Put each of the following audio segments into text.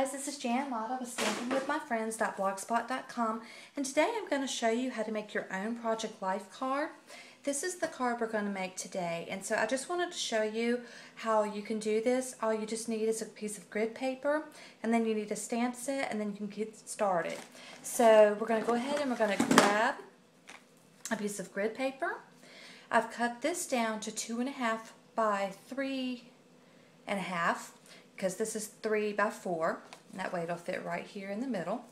guys, this is Jan Lotta with stampinwithmyfriends.blogspot.com, and today I'm going to show you how to make your own project life card. This is the card we're going to make today, and so I just wanted to show you how you can do this. All you just need is a piece of grid paper, and then you need a stamp set, and then you can get started. So we're going to go ahead and we're going to grab a piece of grid paper. I've cut this down to 2.5 by 3.5 because this is 3 by 4. And that way it'll fit right here in the middle.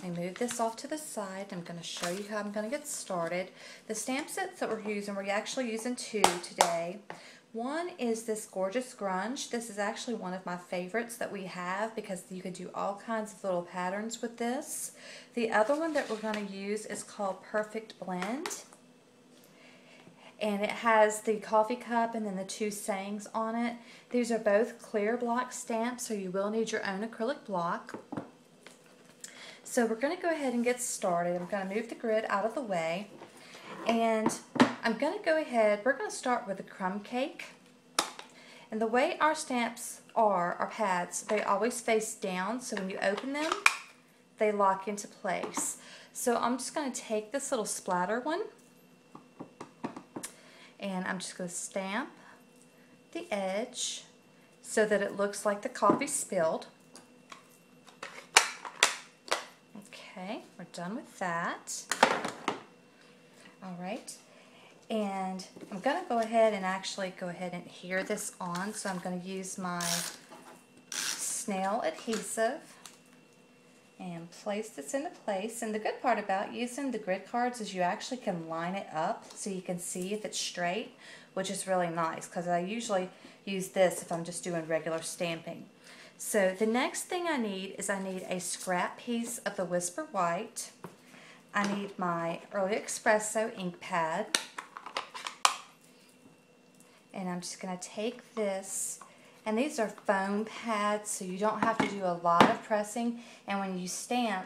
Let me move this off to the side. I'm going to show you how I'm going to get started. The stamp sets that we're actually using two today. One is this gorgeous grunge. This is actually one of my favorites that we have because you could do all kinds of little patterns with this. The other one that we're going to use is called Perfect Blend. And it has the coffee cup and then the two sayings on it. These are both clear block stamps, so you will need your own acrylic block. So we're going to go ahead and get started. I'm going to move the grid out of the way. And I'm going to go ahead, we're going to start with a crumb cake. And the way our stamps are, our pads, they always face down, so when you open them, they lock into place. So I'm just going to take this little splatter one, and I'm just going to stamp the edge so that it looks like the coffee spilled. Okay, we're done with that. Alright, and I'm going to go ahead and adhere this on. So I'm going to use my snail adhesive and place this into place. And the good part about using the grid cards is you actually can line it up so you can see if it's straight, which is really nice because I usually use this if I'm just doing regular stamping. So the next thing I need is a scrap piece of the Whisper White. I need my Early Espresso ink pad. And I'm just going to take this. And these are foam pads, so you don't have to do a lot of pressing. And when you stamp,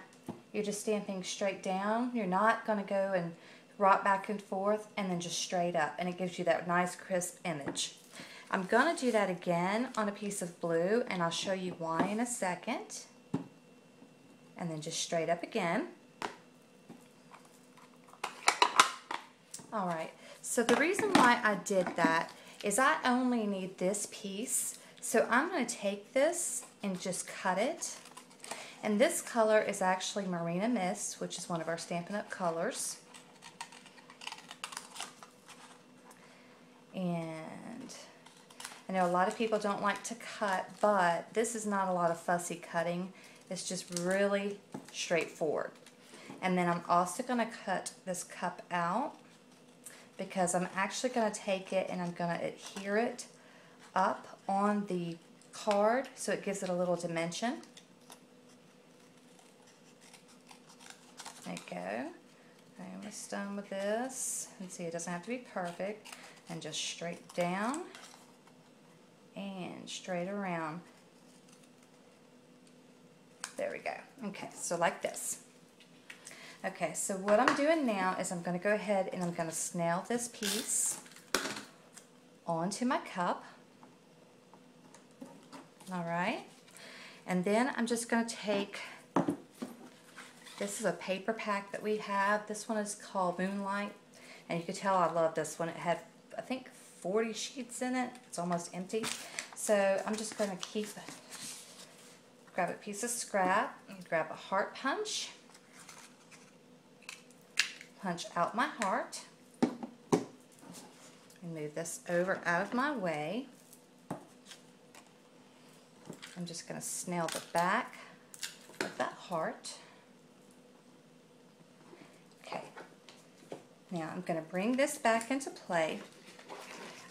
you're just stamping straight down. You're not going to go and rock back and forth and then just straight up. And it gives you that nice crisp image. I'm going to do that again on a piece of blue, and I'll show you why in a second. And then just straight up again. Alright, so the reason why I did that is I only need this piece. So I'm going to take this and just cut it. And this color is actually Marina Mist, which is one of our Stampin' Up! Colors. And I know a lot of people don't like to cut, but this is not a lot of fussy cutting. It's just really straightforward. And then I'm also going to cut this cup out because I'm actually going to take it and I'm going to adhere it up on the card so it gives it a little dimension. There you go. I'm almost done with this. And see, it doesn't have to be perfect. And just straight down and straight around. There we go. Okay, so like this. Okay, so what I'm doing now is I'm going to go ahead and I'm going to snail this piece onto my cup. Alright, and then I'm just going to take, this is a paper pack that we have. This one is called Moonlight, and you can tell I love this one. It had, I think, 40 sheets in it. It's almost empty. So I'm just going to grab a piece of scrap and grab a heart punch. Punch out my heart. And move this over out of my way. I'm just going to snail the back of that heart. Okay. Now I'm going to bring this back into play.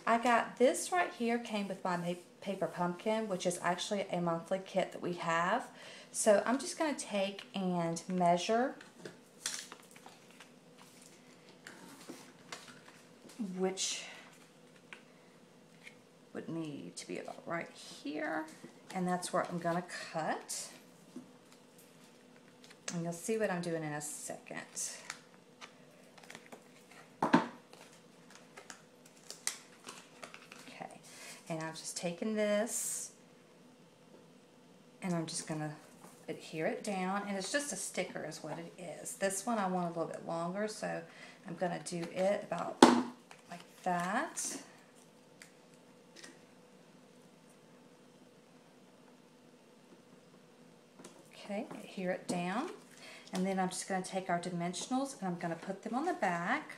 I got this right here, came with my paper pumpkin, which is actually a monthly kit that we have. So I'm just going to take and measure which would need to be about right here, and that's where I'm going to cut. And you'll see what I'm doing in a second. Okay, and I've just taken this And I'm just going to adhere it down, and it's just a sticker is what it is. This one I want a little bit longer, so I'm going to do it about like that. Okay, adhere it down, and then I'm just going to take our dimensionals and I'm going to put them on the back.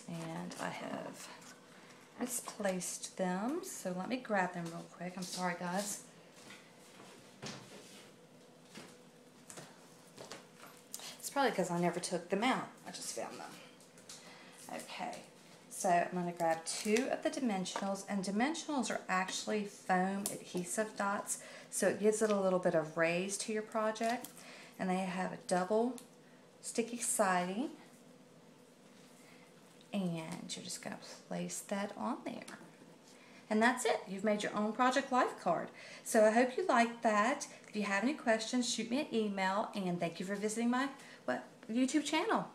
And I have misplaced them, so let me grab them real quick. I'm sorry, guys. It's probably because I never took them out. I just found them. Okay, so I'm going to grab 2 of the dimensionals, and dimensionals are actually foam adhesive dots, so it gives it a little bit of raise to your project. And they have a double sticky siding, and you're just going to place that on there. And that's it. You've made your own project life card. So I hope you liked that. If you have any questions, shoot me an email, and thank you for visiting my YouTube channel.